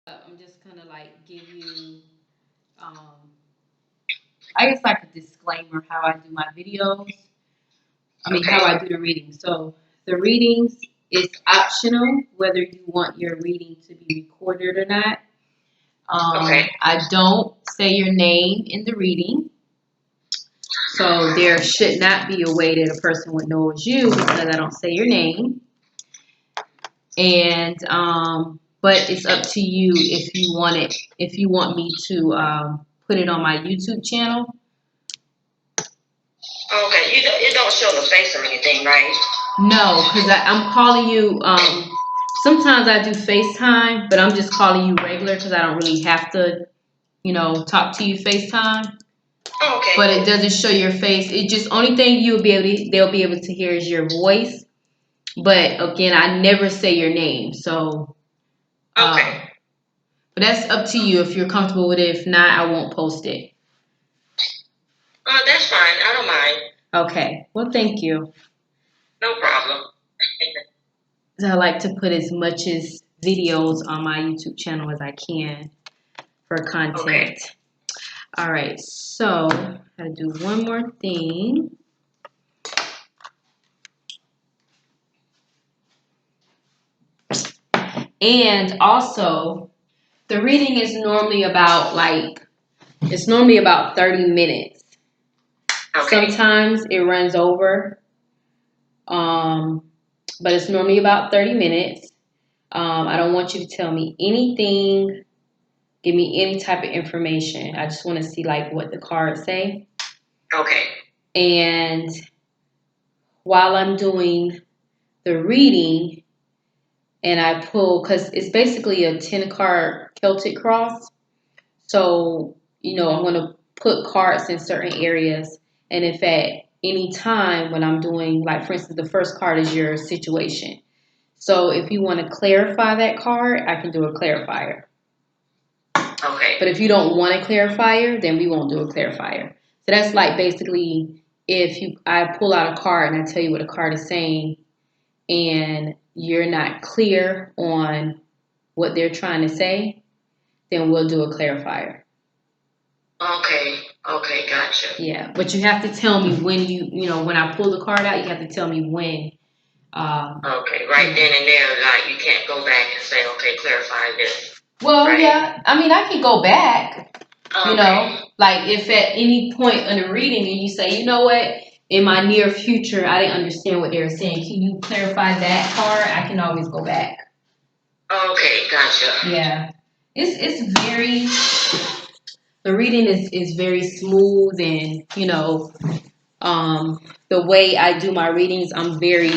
I'm just gonna like give you, um, I guess like a disclaimer how I do my videos. I mean, how Okay. I do the readings. So the readings is optional whether you want your reading to be recorded or not. Okay. I don't say your name in the reading, so there should not be a way that a person would know it's you because I don't say your name. And but it's up to you if you want it. If you want me to put it on my YouTube channel. Okay. You don't show the face or anything, right? No, because I'm calling you. Sometimes I do FaceTime, but I'm just calling you regular because I don't really have to, talk to you FaceTime. Oh, okay. But it doesn't show your face. It just only thing they'll be able to hear is your voice. But again, I never say your name, so Okay. but that's up to you if you're comfortable with it. If not, I won't post it. That's fine. I don't mind. Okay. Well, thank you. No problem. I like to put as much as videos on my YouTube channel as I can for content. Okay. All right. So I gotta do one more thing. And also, the reading is normally about it's normally about 30 minutes. Okay. Sometimes it runs over, um, but it's normally about 30 minutes. I don't want you to tell me anything, give me any type of information. I just want to see like what the cards say. Okay. And while I'm doing the reading and I pull, because it's basically a 10 card Celtic cross. So, I'm going to put cards in certain areas. And if at any time when I'm doing, like, for instance, the first card is your situation. So if you want to clarify that card, I can do a clarifier. Okay. But if you don't want a clarifier, then we won't do a clarifier. So that's like basically I pull out a card and I tell you what a card is saying and you're not clear on what they're trying to say, then we'll do a clarifier. Okay. Okay. Gotcha. Yeah, but you have to tell me when when I pull the card out, you have to tell me when. Okay. Right then and there, like you can't go back and say, okay, clarify this. Well, Right. yeah, I mean, I can go back, Okay. like if at any point in the reading and you say, you know what, in my near future, I didn't understand what they were saying. Can you clarify that part? I can always go back. Okay. Gotcha. Yeah, it's very the reading is very smooth and the way I do my readings, I'm very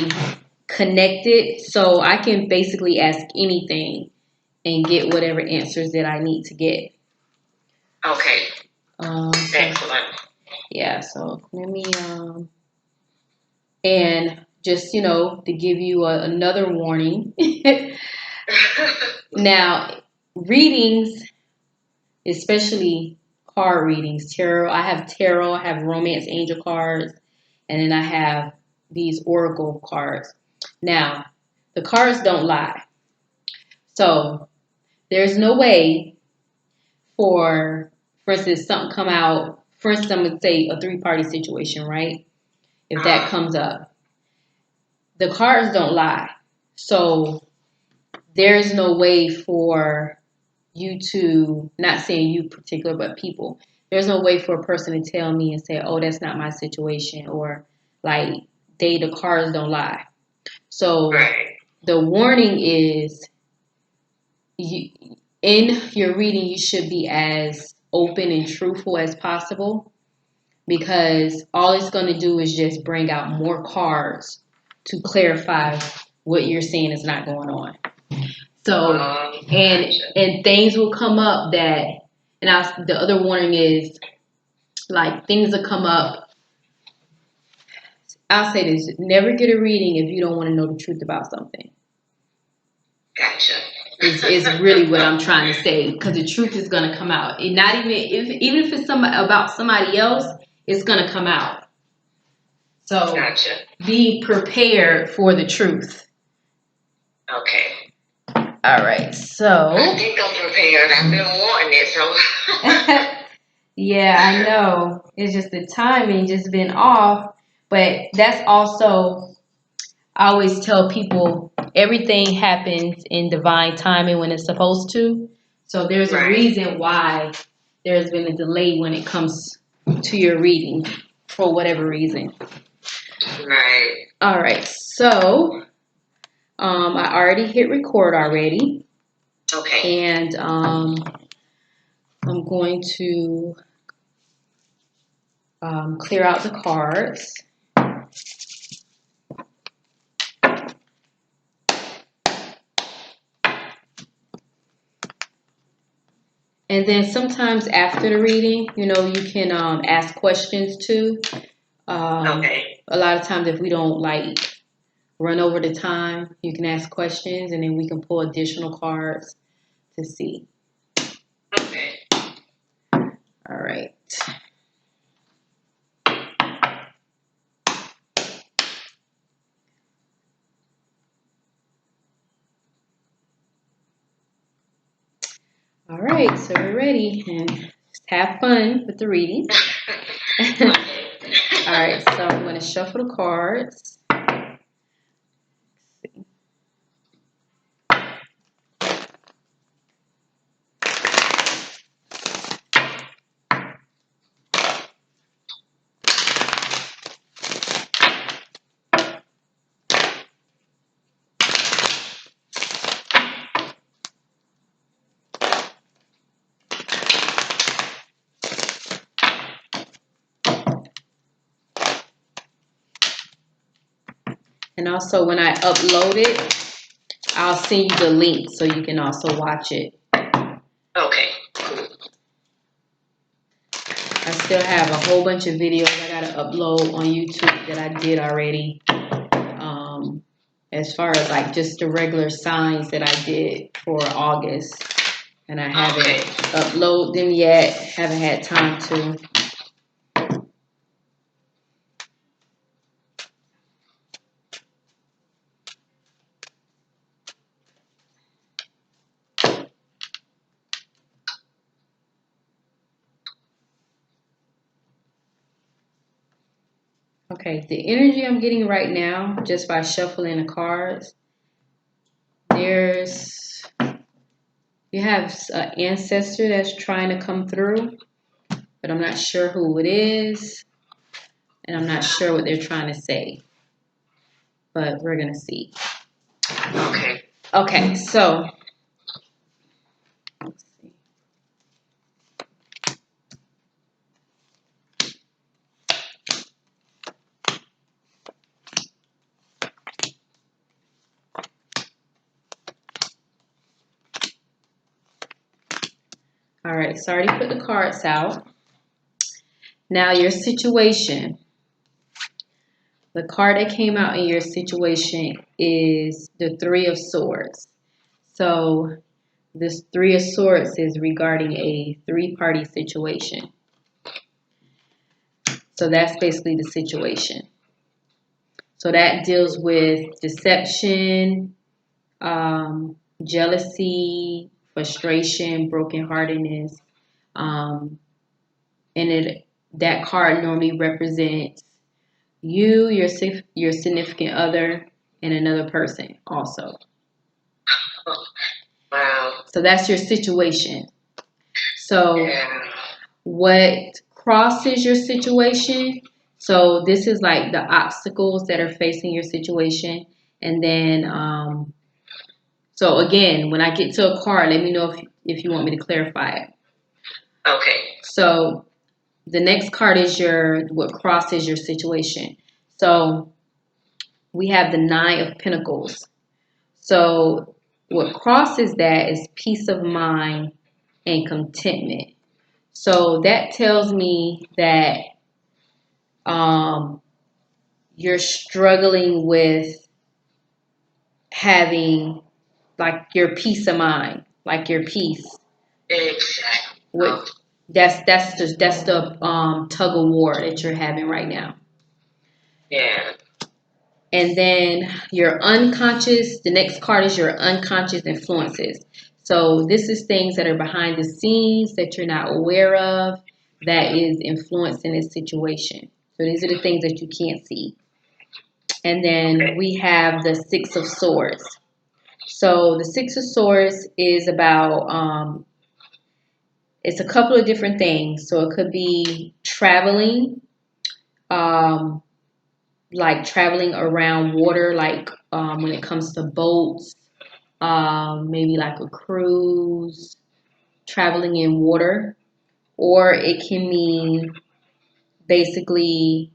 connected, so I can basically ask anything and get whatever answers that I need to get. Okay. Excellent. Yeah, so let me and just to give you another warning. Now, readings, especially card readings, tarot, I have romance angel cards, and then I have these oracle cards. Now, the cards don't lie. So, there's no way for instance, something come out, for instance, I'm going to say a three-party situation, right? If that comes up, the cards don't lie. So there's no way for you to, not saying you particular, but people, there's no way for a person to tell me and say, oh, that's not my situation, or like the cards don't lie. So Right. the warning is you, in your reading, you should be as open and truthful as possible because all it's going to do is just bring out more cards to clarify what you're saying is not going on. So, and things will come up the other warning is like things will come up. I'll say this: never get a reading if you don't want to know the truth about something. Gotcha. Is really what I'm trying to say because the truth is going to come out. And not even if it's about somebody else, it's going to come out. So Gotcha. be prepared for the truth. Okay. All right, so. I think I'm prepared. I've been wanting it, so. Yeah, I know. It's just the timing just been off. But that's also, I always tell people everything happens in divine timing when it's supposed to. So there's a Right. reason why there's been a delay when it comes to your reading for whatever reason. Right. All right, so I already hit record already. Okay. And I'm going to clear out the cards. And then sometimes after the reading, you know, you can ask questions too. Okay. A lot of times if we don't like run over the time, you can ask questions and then we can pull additional cards to see. Okay. All right. All right, so we're ready and just have fun with the reading. All right, so I'm going to shuffle the cards. And also when I upload it, I'll send you the link so you can also watch it. Okay. I still have a whole bunch of videos I gotta upload on YouTube that I did already. As far as like just the regular signs that I did for August. And I haven't uploaded them yet. Haven't had time to. Okay, the energy I'm getting right now, just by shuffling the cards, you have an ancestor that's trying to come through, but I'm not sure who it is, and I'm not sure what they're trying to say, but we're gonna see. Okay. Okay, so let's see. All right, so I already put the cards out. Now your situation. The card that came out in your situation is the Three of Swords. So this Three of Swords is regarding a three-party situation. So that's basically the situation. So that deals with deception, jealousy, frustration, brokenheartedness, and that card normally represents you, your significant other, and another person also. Wow. So that's your situation. So what crosses your situation? So this is like the obstacles that are facing your situation. And then, so again, when I get to a card, let me know if you want me to clarify it. Okay. So the next card is what crosses your situation. So we have the Nine of Pentacles. So what crosses that is peace of mind and contentment. So that tells me that you're struggling with having like your peace of mind, like your peace. Exactly. With that's the tug of war that you're having right now. Yeah. And then your unconscious, the next card is your unconscious influences. So this is things that are behind the scenes that you're not aware of that is influencing this situation. So these are the things that you can't see. And then we have the Six of Swords. So the Six of Swords is about, it's a couple of different things. So it could be traveling, um, like traveling around water, like when it comes to boats, maybe like a cruise, traveling in water, or it can mean basically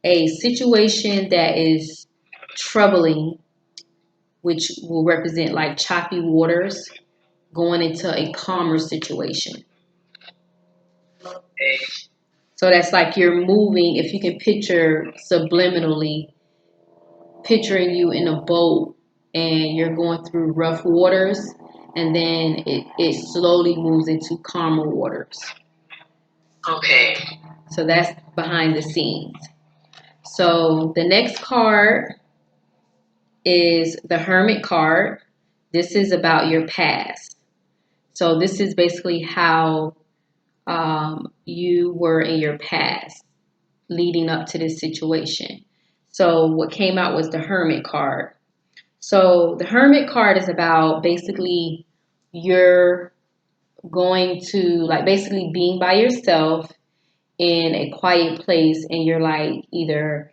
a situation that is troubling, which will represent like choppy waters going into a calmer situation. Okay. So that's like you're moving, if you can picture subliminally, picturing you in a boat and you're going through rough waters and then it slowly moves into calmer waters. Okay. So that's behind the scenes. So the next card is the Hermit card. This is about your past. So this is basically how you were in your past leading up to this situation. So what came out was the Hermit card. So the Hermit card is about basically you're going to like basically being by yourself in a quiet place and you're like either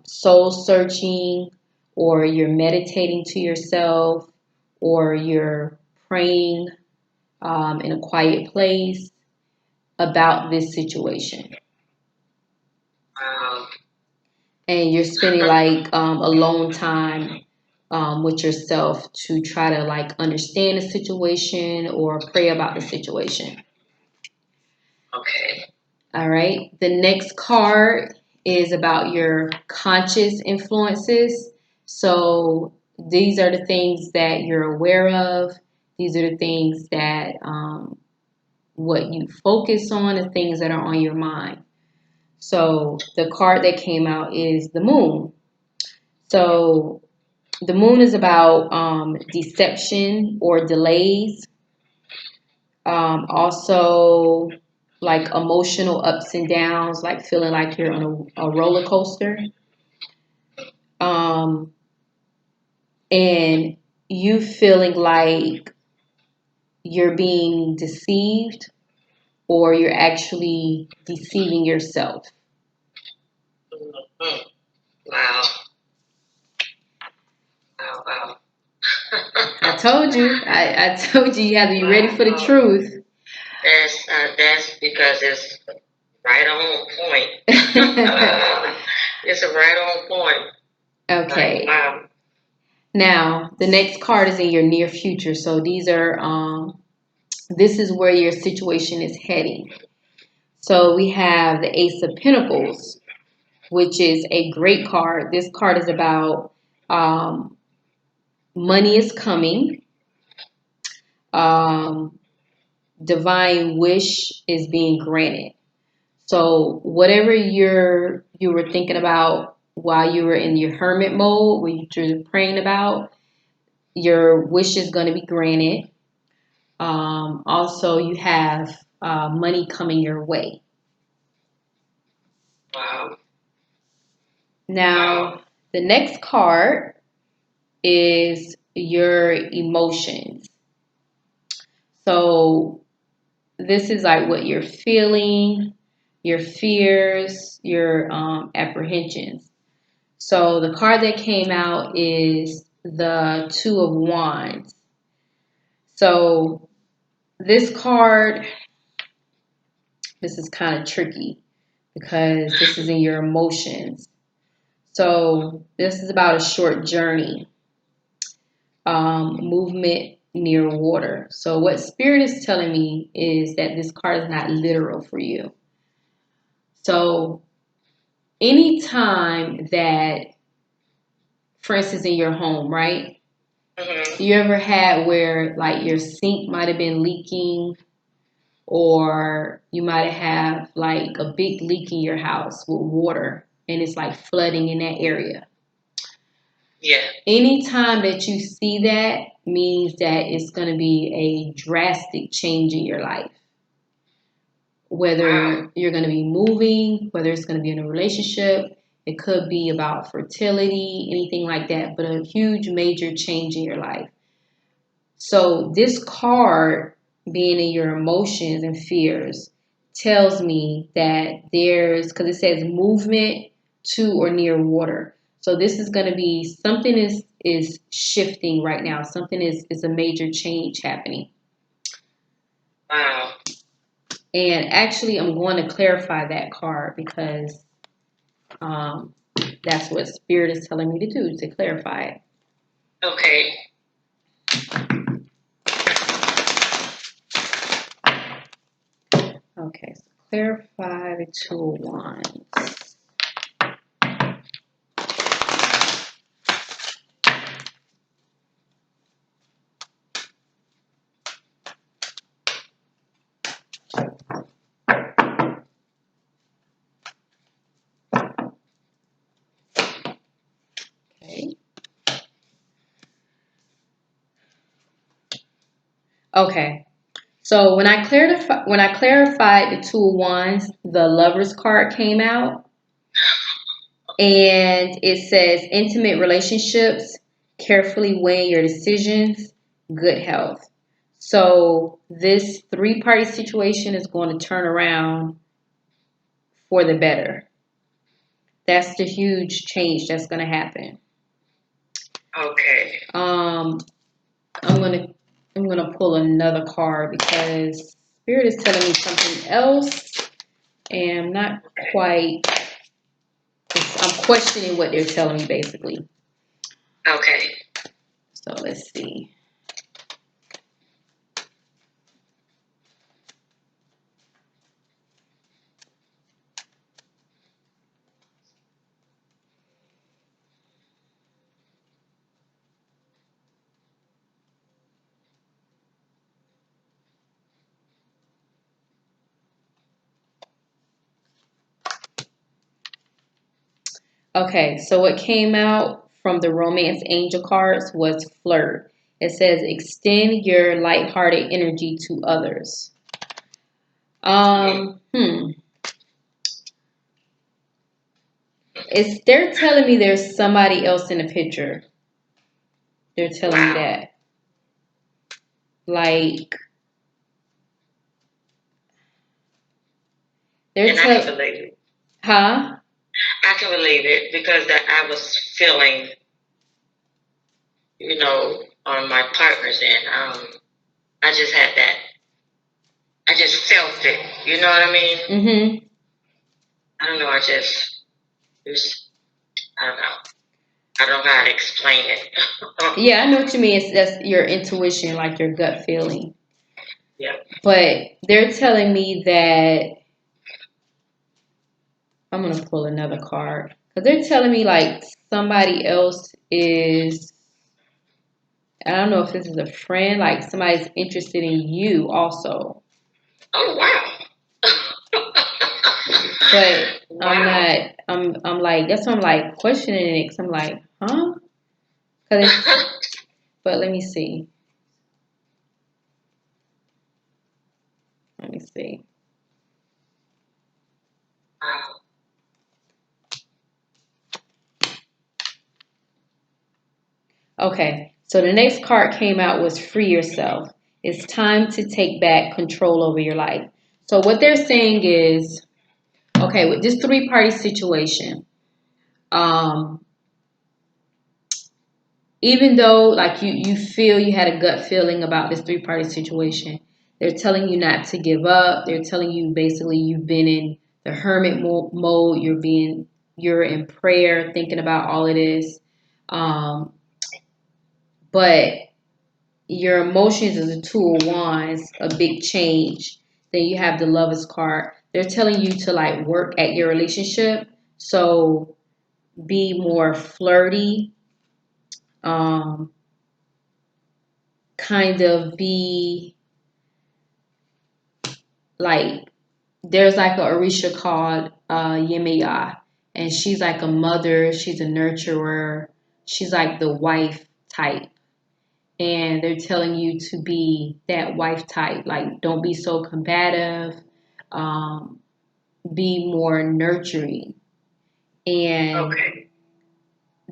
soul searching or you're meditating to yourself or you're praying in a quiet place about this situation. Wow. And you're spending like alone time with yourself to try to like understand the situation or pray about the situation. Okay. All right. The next card is about your conscious influences. So these are the things that you're aware of. These are the things that what you focus on, the things that are on your mind. So the card that came out is the moon. So the moon is about deception or delays. Also, like emotional ups and downs, like feeling like you're on a roller coaster. Um, and you feeling like you're being deceived or you're actually deceiving yourself. Mhm. Wow. Wow. Wow. I told you. I told you you have to be ready for the Wow. truth. That's because it's right on point. It's a right on point. Like Okay. wow. Now, the next card is in your near future. So these are this is where your situation is heading. So we have the Ace of Pentacles, which is a great card. This card is about um, money is coming, um, divine wish is being granted. So whatever you were thinking about while you were in your hermit mode, what you're praying about, your wish is going to be granted. Also, you have money coming your way. Wow. Now, the next card is your emotions. So, this is like what you're feeling, your fears, your apprehensions. So, the card that came out is the Two of Wands. So, this card, this is kind of tricky because this is in your emotions. So this is about a short journey, movement near water. So what Spirit is telling me is that this card is not literal for you. So anytime that, for instance, in your home, right? Mhm. You ever had where like your sink might have been leaking or you might have like a big leak in your house with water and it's like flooding in that area. Yeah. Anytime that you see that means that it's going to be a drastic change in your life. Whether you're going to be moving, whether it's going to be in a relationship, it could be about fertility, anything like that, but a huge major change in your life. So this card, being in your emotions and fears, tells me that because it says movement to or near water. So this is going to be something is shifting right now. Something is a major change happening. Wow. And actually, I'm going to clarify that card because um, that's what Spirit is telling me to do, to clarify it. Okay. Okay, so clarify the Two of Wands. Okay. Okay. So when I clarified the Two of Wands, the Lovers card came out, and it says intimate relationships, carefully weighing your decisions, good health. So this three-party situation is going to turn around for the better. That's the huge change that's going to happen. Okay. I'm gonna pull another card because Spirit is telling me something else, and I'm not quite. I'm questioning what they're telling me basically. Okay. So let's see. Okay, so what came out from the Romance Angel cards was flirt. It says extend your lighthearted energy to others. Hmm. They're telling me there's somebody else in the picture. They're telling me that. Like they're And I can believe it. Huh? I can believe it because that I was feeling, on my partner's end. I just had that. I just felt it. You know what I mean? Mm-hmm. I don't know. It was, I don't know. I don't know how to explain it. Yeah, I know what you mean. That's your intuition, like your gut feeling. Yeah. But they're telling me that I'm gonna pull another card because they're telling me like somebody else is. I don't know if this is a friend, like somebody's interested in you also. Oh wow. But Wow. I'm not. I'm like that's why I'm like questioning it because I'm like, huh? But let me see. Let me see. Wow. Okay, so the next card came out was free yourself. It's time to take back control over your life. So what they're saying is, okay, with this three-party situation, um, even though like you feel you had a gut feeling about this three-party situation, they're telling you not to give up. They're telling you basically you've been in the hermit mode. You're in prayer, thinking about all of this, um, but your emotions is a Two of Wands, a big change. Then you have the Lovers card. They're telling you to like work at your relationship. So be more flirty. Um, kind of be like there's like a Orisha called Yemiya, and she's like a mother. She's a nurturer. she's like the wife type. And they're telling you to be that wife type. Like, don't be so combative. Um, be more nurturing. And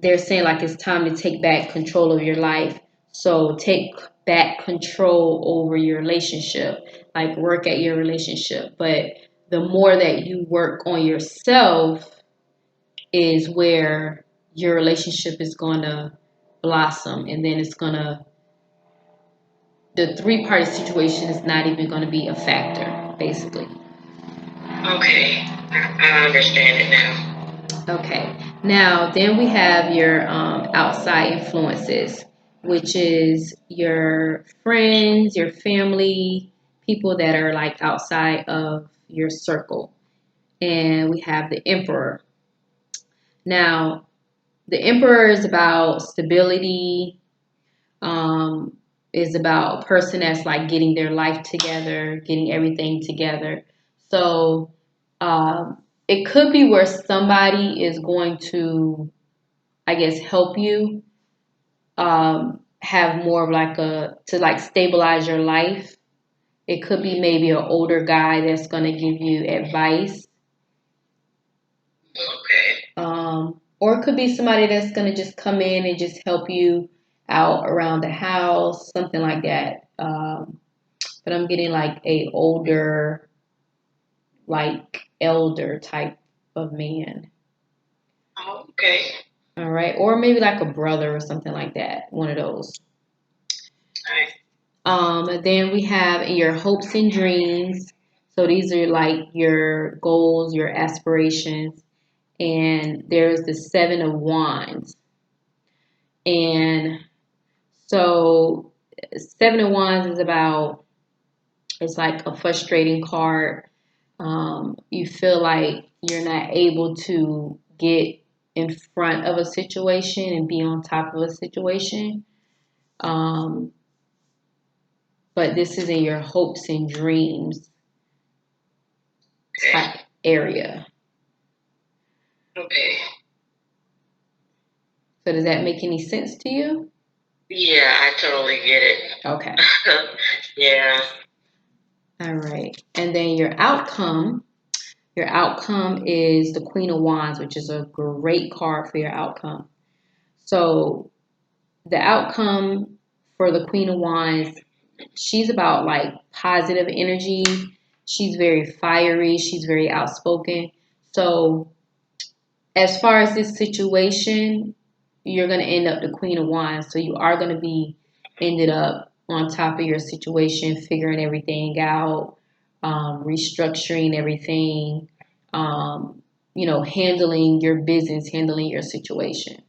they're saying like it's time to take back control of your life. So take back control over your relationship, like work at your relationship. But the more that you work on yourself is where your relationship is going to blossom. And then it's going to, the three-party situation is not even going to be a factor, basically. Okay, I understand it now. Okay. Now, then we have your outside influences, which is your friends, your family, people that are like outside of your circle. And we have the emperor. Now, the emperor is about stability, is about a person that's like getting their life together, getting everything together. So it could be where somebody is going to, I guess, help you have more of like to like stabilize your life. It could be maybe an older guy that's going to give you advice. Okay. Or it could be somebody that's going to just come in and just help you out around the house, something like that. But I'm getting like a older, like elder type of man. Okay. All right. Or maybe like a brother or something like that. One of those. Then we have your hopes and dreams. So these are like your goals, your aspirations. And there's the Seven of Wands. And so Seven of Wands is about, it's like a frustrating card. You feel like you're not able to get in front of a situation and be on top of a situation. Um, but this is in your hopes and dreams type area. Okay. So does that make any sense to you? Yeah, I totally get it. Okay. Yeah. All right. And then your outcome is the Queen of Wands, which is a great card for your outcome. So the outcome for the Queen of Wands, she's about like positive energy. She's very fiery. She's very outspoken. So as far as this situation, you're going to end up the Queen of Wands. So you are going to be ended up on top of your situation, figuring everything out, restructuring everything, handling your business, handling your situation.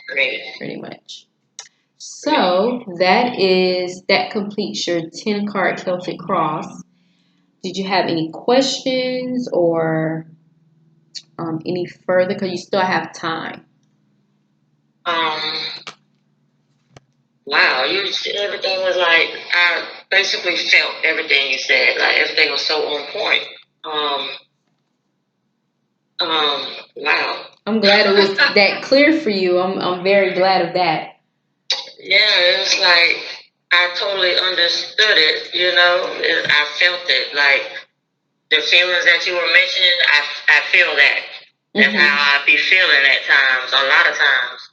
Great. Pretty much. So that completes your 10 card Celtic cross. Did you have any questions or any further? Because you still have time. Um. Wow. Everything was like I basically felt everything you said. Like everything was so on point. Um. Wow. I'm glad it was that clear for you. I'm very glad of that. Yeah, it was like I totally understood it. I felt it. Like the feelings that you were mentioning, I feel that. That's how I be feeling at times. A lot of times,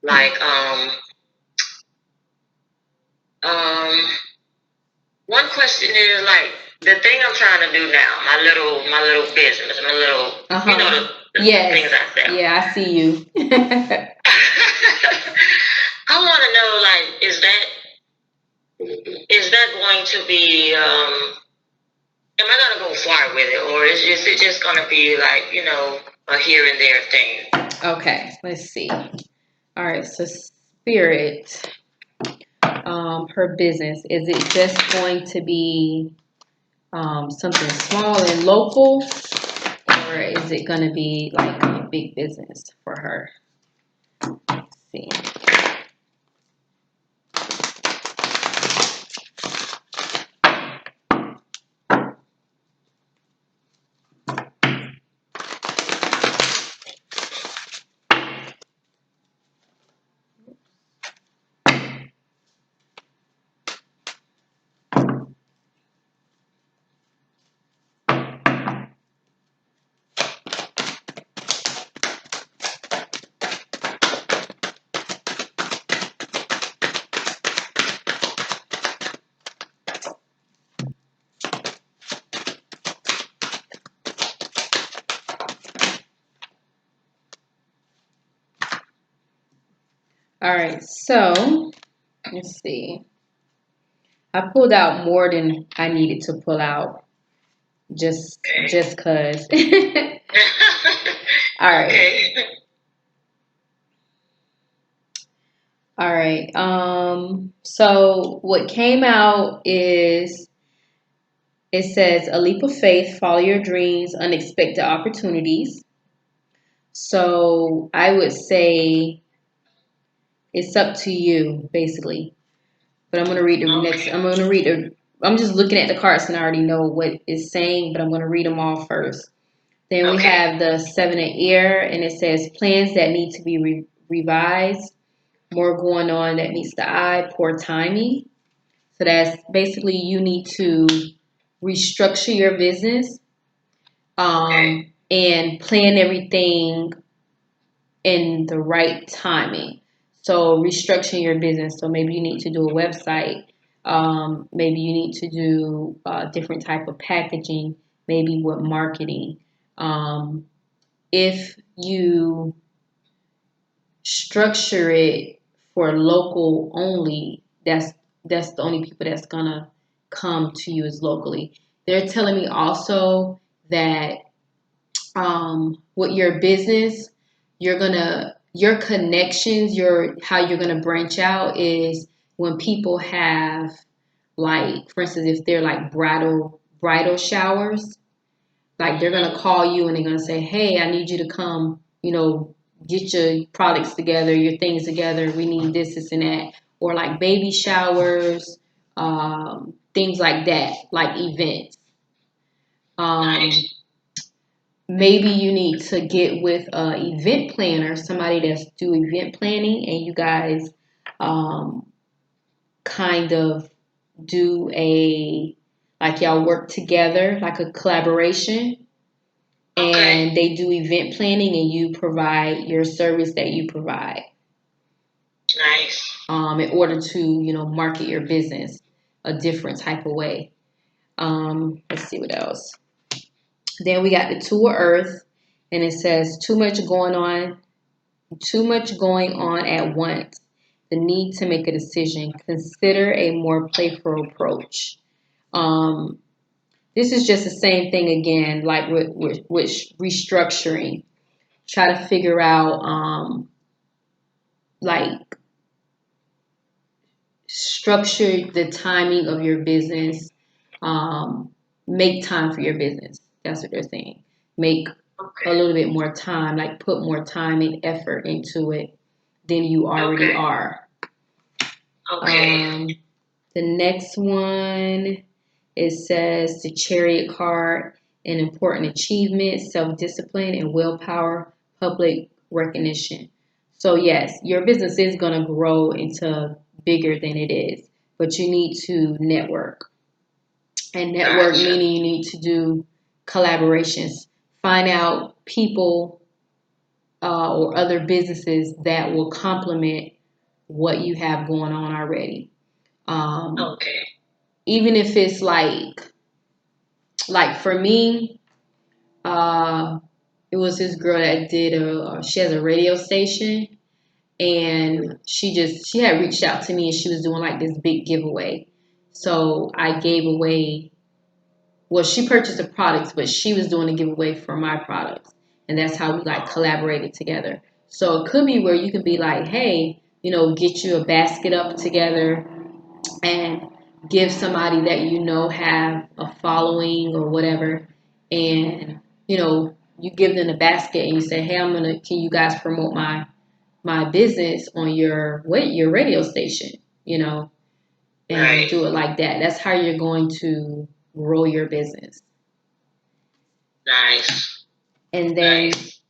like um, one question is like the thing I'm trying to do now. My little business. My little the Yes. things I sell. Yeah, I see you. I want to know like is that going to be am I gonna go far with it, or is it just gonna be like a here and there thing? Okay, let's see. All right, so spirit, her business, is it just going to be something small and local, or is it going to be like a big business for her? Let's see. All right, so let's see. I pulled out more than I needed to pull out, just cause. All right. Okay. All right. So what came out is it says a leap of faith, follow your dreams, unexpected opportunities. So I would say it's up to you, basically. But I'm gonna read the next. Okay. I'm gonna read the. I'm just looking at the cards and I already know what it's saying, but I'm gonna read them all first. Then we Okay. have the seven of air, and it says plans that need to be revised, more going on that meets the eye, poor timing. So that's basically you need to restructure your business Okay. and plan everything in the right timing. So restructuring your business. So maybe you need to do a website. Maybe you need to do different type of packaging. Maybe with marketing. Um, if you structure it for local only, that's the only people that's gonna come to you is locally. They're telling me also that with your business, your connections, your how you're gonna branch out is when people have like, for instance, if they're like bridal showers, like they're gonna call you and they're gonna say, "Hey, I need you to come. Get your products together, your things together. We need this, this, and that." Or like baby showers, things like that, like events. Nice. Maybe you need to get with a event planner, somebody that's do event planning, and you guys um, kind of do a like y'all work together, like a collaboration, Okay. and they do event planning, and you provide your service that you provide Nice. in order to market your business a different type of way. Let's see what else. Then we got the two of earth, and it says too much going on at once. The need to make a decision. Consider a more playful approach. Um, this is just the same thing again, like with restructuring. Try to figure out, like, structure the timing of your business. Um, make time for your business. That's what they're saying. Make a Okay. little bit more time, like put more time and effort into it than you already Okay. are. Okay. Um, the next one, it says the chariot card, an important achievement, self-discipline, and willpower, public recognition. So yes, your business is going to grow into bigger than it is, but you need to network. And network Gotcha. meaning you need to do collaborations. Find out people or other businesses that will complement what you have going on already. Um, Okay. even if it's like for me, uh, it was this girl that she has a radio station, and she had reached out to me, and she was doing like this big giveaway. So I gave away, well, she purchased the products, but she was doing a giveaway for my products, and that's how we like collaborated together. So it could be where you can be like, hey, get you a basket up together and give somebody that have a following or whatever, and you give them a basket and you say, hey, can you guys promote my business on your radio station, and Right. do it like that. That's how you're going to grow your business. Nice. And then Nice.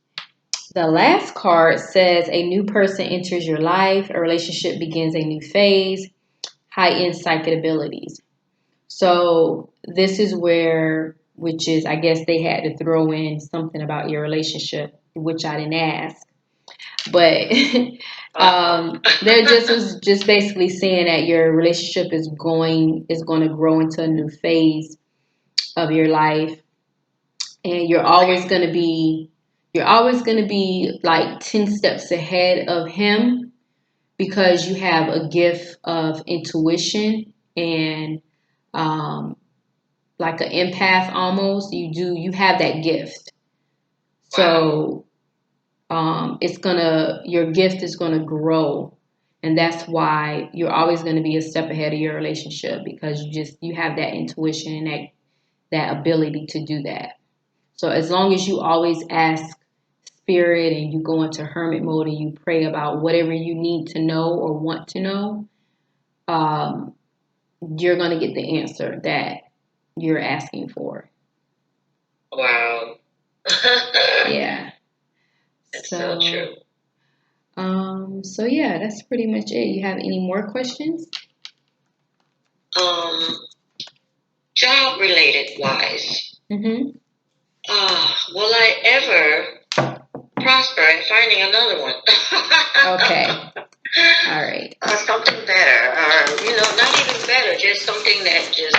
the last card says a new person enters your life, a relationship begins a new phase, high end psychic abilities. So this is where, which is, I guess they had to throw in something about your relationship, which I didn't ask. But they're just was just basically saying that your relationship is going to grow into a new phase of your life, and Okay. you're always going to be like 10 steps ahead of him, because you have a gift of intuition and like an empath almost. You have that gift. So your gift is gonna grow, and that's why you're always gonna be a step ahead of your relationship because you have that intuition and that ability to do that. So as long as you always ask spirit and you go into hermit mode and you pray about whatever you need to know or want to know, um, you're gonna get the answer that you're asking for. Wow. Yeah. That's so true. So yeah, that's pretty much it. You have any more questions? Job related wise. Mm-hmm. Will I ever prosper in finding another one? Okay. All right. Something better, or not even better, just something that just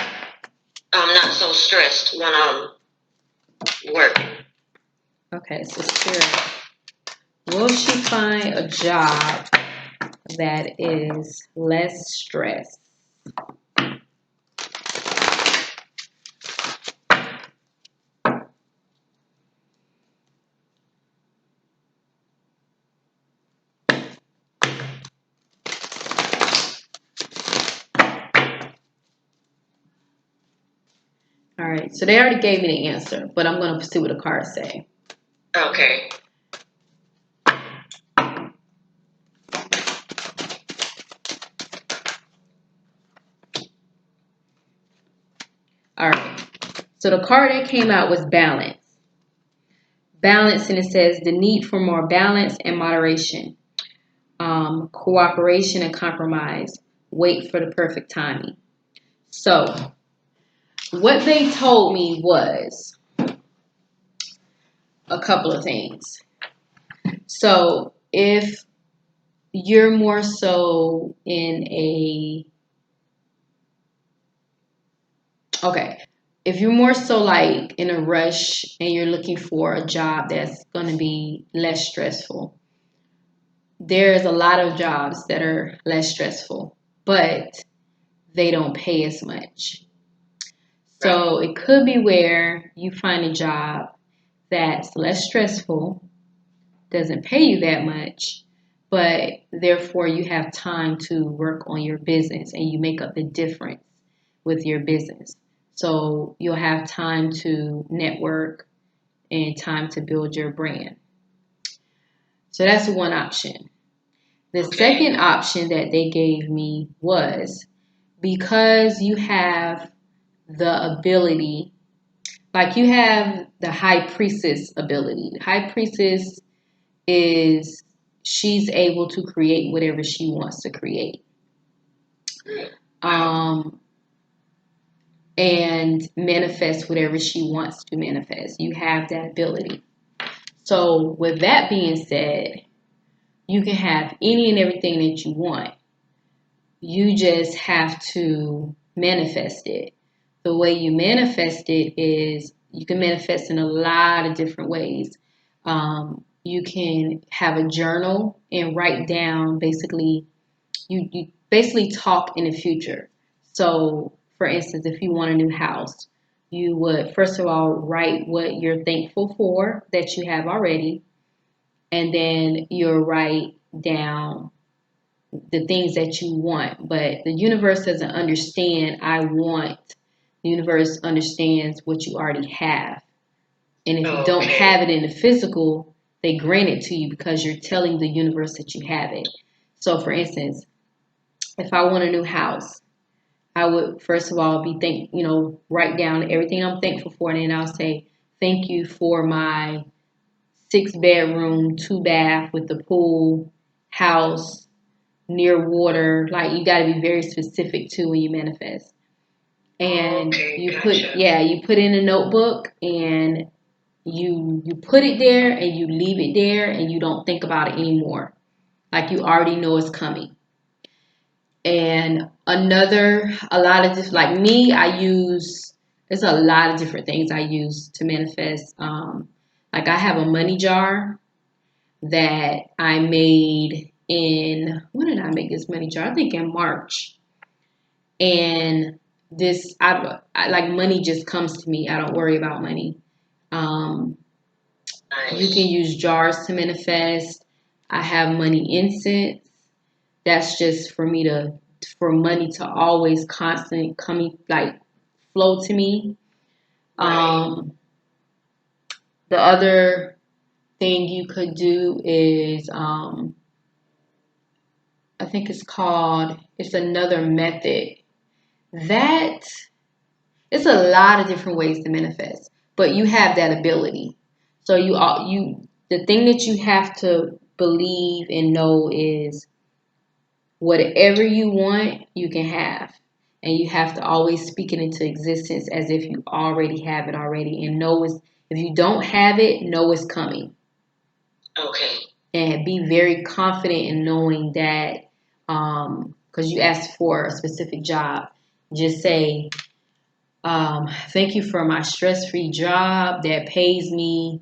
I'm not so stressed when I'm working. Okay, so Spirit, will she find a job that is less stress? All right, so they already gave me the answer, but I'm going to see what the cards say. Okay. All right, so the card that came out was balance. Balance, and it says the need for more balance and moderation, cooperation and compromise. Wait for the perfect timing. So, what they told me was a couple of things. So, if you're more so if you're more so like in a rush and you're looking for a job that's going to be less stressful, there's a lot of jobs that are less stressful, but they don't pay as much. So it could be where you find a job that's less stressful, doesn't pay you that much, but therefore you have time to work on your business and you make up the difference with your business. So you'll have time to network and time to build your brand. So that's one option. The second option that they gave me was because you have the ability, like you have the high priestess ability. The high priestess is she's able to create whatever she wants to create. And manifest whatever she wants to manifest. You have that ability. So with that being said, you can have any and everything that you want. You just have to manifest it. The way you manifest it is you can manifest in a lot of different ways. You can have a journal and write down basically, you basically talk in the future. So, for instance, if you want a new house, you would first of all write what you're thankful for that you have already, and then you'll write down the things that you want. But the universe doesn't understand I want. The universe understands what you already have. And if you don't have it in the physical, they grant it to you because you're telling the universe that you have it. So for instance, if I want a new house, I would first of all write down everything I'm thankful for, and then I'll say, thank you for my 6 bedroom, 2 bath with the pool house near water. Like you got to be very specific too when you manifest. And you put in a notebook and you put it there and you leave it there and you don't think about it anymore. Like you already know it's coming. And a lot of just like me, there's a lot of different things I use to manifest. Like I have a money jar that I made when did I make this money jar? I think in March. And I like money just comes to me. I don't worry about money. Um, you can use jars to manifest. I have money incense. That's just for money to always constant coming like flow to me. Um, the other thing you could do is I think it's another method that it's a lot of different ways to manifest, but you have that ability. So the thing that you have to believe and know is whatever you want, you can have. And you have to always speak it into existence as if you already have it already. And if you don't have it, know it's coming. Okay. And be very confident in knowing that, because you asked for a specific job, just say, thank you for my stress-free job that pays me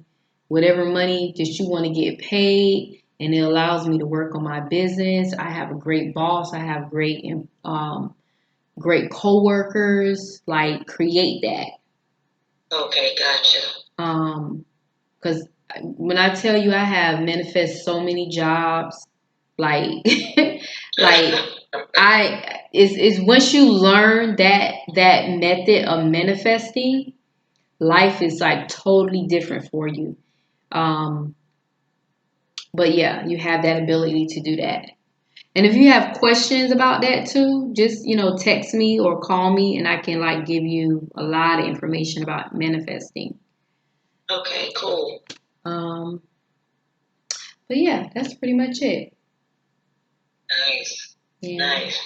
whatever money that you want to get paid, and it allows me to work on my business. I have a great boss. I have great coworkers. Like, create that. Okay, gotcha. Because when I tell you I have manifest so many jobs, like, like it's once you learn that method of manifesting, life is like totally different for you. But yeah, you have that ability to do that. And if you have questions about that too, just text me or call me, and I can like give you a lot of information about manifesting. Okay, cool. But yeah, that's pretty much it. Nice. Yeah. Nice.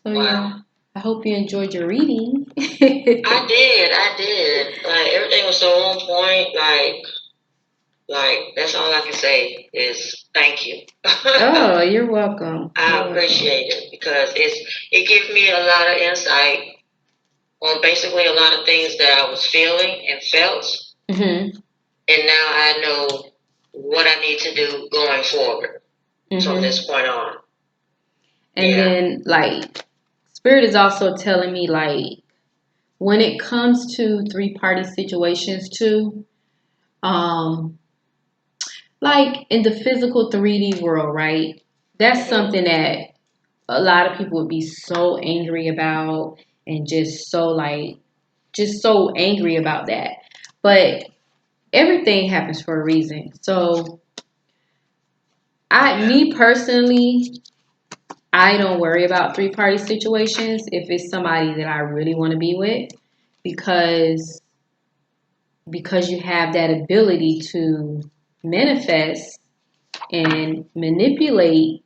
So wow. Yeah, I hope you enjoyed your reading. I did. Like, everything was so on point. Like that's all I can say is thank you. Oh, you're welcome. I appreciate it because it gives me a lot of insight on basically a lot of things that I was feeling and felt. Mm-hmm. And now I know what I need to do going forward from this point on. And then, like, Spirit is also telling me, like, when it comes to three-party situations, too, like in the physical 3D world, right? That's something that a lot of people would be so angry about and just so angry about that. But everything happens for a reason. So, me personally, I don't worry about three-party situations if it's somebody that I really want to be with, because you have that ability to manifest and manipulate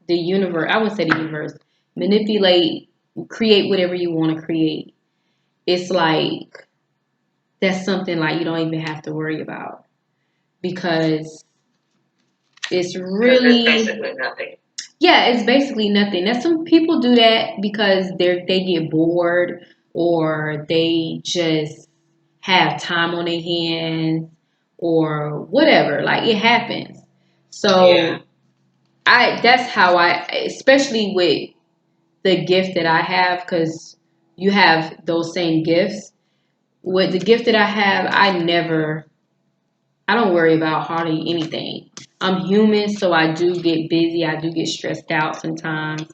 the universe. I wouldn't say the universe. Manipulate, create whatever you want to create. It's like that's something like you don't even have to worry about, because it's really basically nothing. Yeah, it's basically nothing. Now, some people do that because they get bored, or they just have time on their hands, or whatever. Like, it happens. So yeah. That's how especially with the gift that I have, because you have those same gifts. With the gift that I have, I don't worry about hardly anything. I'm human, so I do get busy. I do get stressed out sometimes.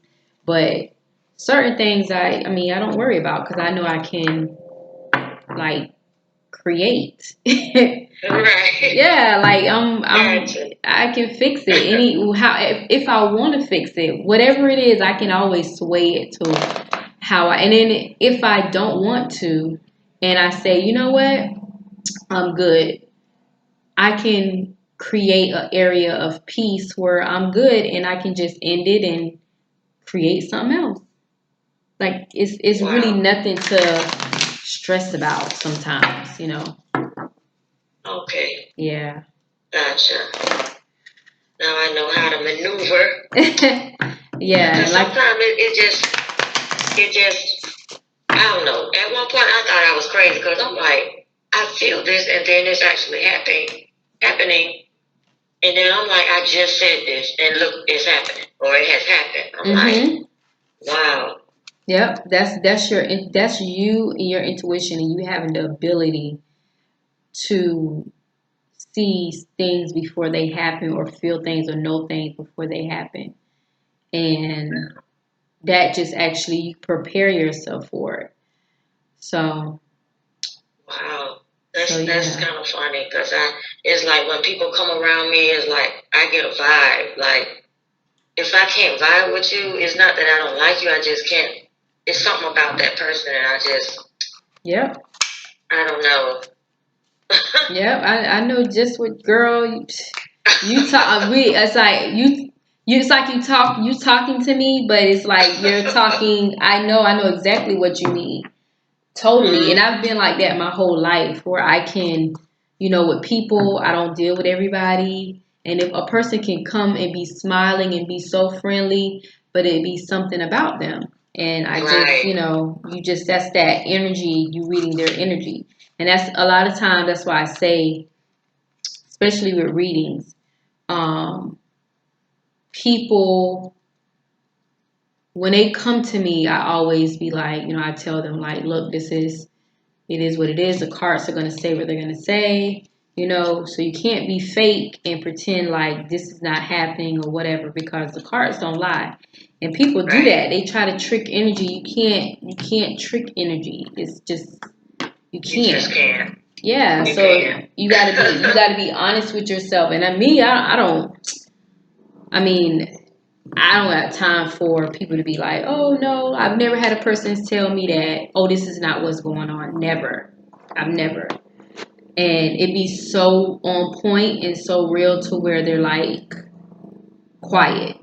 But certain things, I don't worry about, because I know I can, like, create. Right. Yeah, like I can fix it. If I want to fix it, whatever it is, I can always sway it to how and then if I don't want to, and I say, you know what, I'm good, I can create an area of peace where I'm good, and I can just end it and create something else. Like, it's wow. Really nothing to stress about sometimes. Okay. Yeah. Gotcha. Now I know how to maneuver. Yeah. Because sometimes it just, I don't know. At one point I thought I was crazy because I'm like, I feel this and then it's actually happening. And then I'm like, I just said this, and look, it's happening, or it has happened. I'm like, wow. Yep, that's you and your intuition, and you having the ability to see things before they happen, or feel things, or know things before they happen, and that just actually you prepare yourself for it. So wow, that's so that's yeah, kind of funny because it's like when people come around me, it's like I get a vibe. Like if I can't vibe with you, it's not that I don't like you. I just can't. It's something about that person, and yep, I don't know. yep. I know just what girl you talk. It's like you. It's like you talking to me, but it's like you're talking. I know exactly what you mean. Totally. And I've been like that my whole life where I can, with people, I don't deal with everybody. And if a person can come and be smiling and be so friendly, but it be something about them. And I just, Right. that's that energy, you reading their energy. And that's a lot of times, that's why I say, especially with readings, um, people, when they come to me, I always be like, I tell them, like, look, it is what it is. The cards are going to say what they're going to say, so you can't be fake and pretend like this is not happening or whatever, because the cards don't lie. And people do that. They try to trick energy. You can't trick energy. It's just, you can't. You just can't. Yeah, You so can't. you got to be honest with yourself. And I don't, I mean, I don't have time for people to be like, oh no, I've never had a person tell me that, oh, this is not what's going on. Never. I've never. And it be so on point and so real to where they're like quiet.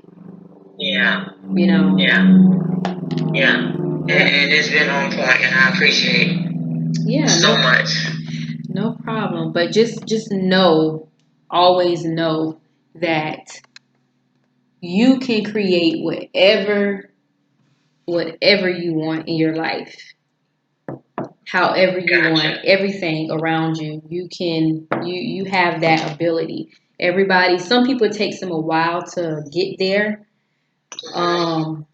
Yeah. You know? Yeah. And it's been on point, and I appreciate so much. No problem. But just know, always know that you can create whatever you want in your life. However you want everything around you. You have that ability. Everybody, some people, it takes them a while to get there. And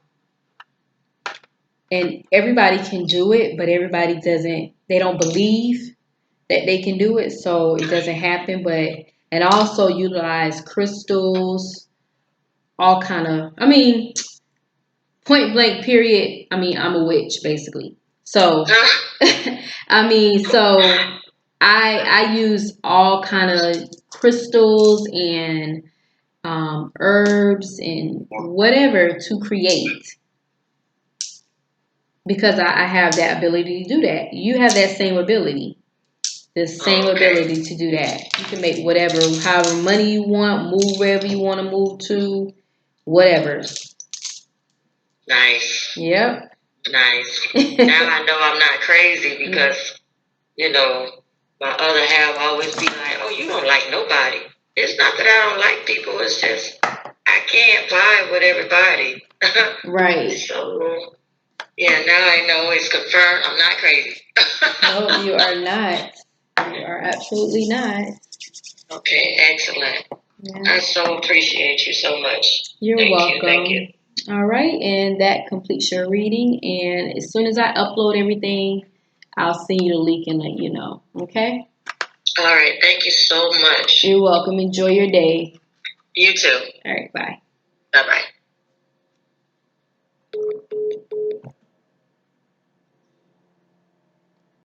everybody can do it, but everybody doesn't, they don't believe that they can do it, so it doesn't happen. And also utilize crystals, all kind of, point blank period, I'm a witch basically. So so I use all kind of crystals and herbs and whatever to create, because I have that ability to do that. You have that same ability. The same ability to do that. You can make whatever, however money you want, move wherever you want to move to, whatever. Nice. Yep. Nice. Now I know I'm not crazy because, my other half always be like, oh, you don't like nobody. It's not that I don't like people. It's just I can't vibe with everybody. Right. So, yeah, now I know it's confirmed. I'm not crazy. No, you are not. You are absolutely not. Okay, excellent. Yeah. I so appreciate you so much. You're welcome. Thank you. All right, and that completes your reading. And as soon as I upload everything, I'll send you the link and let you know. Okay? All right, thank you so much. You're welcome. Enjoy your day. You too. All right, bye. Bye-bye.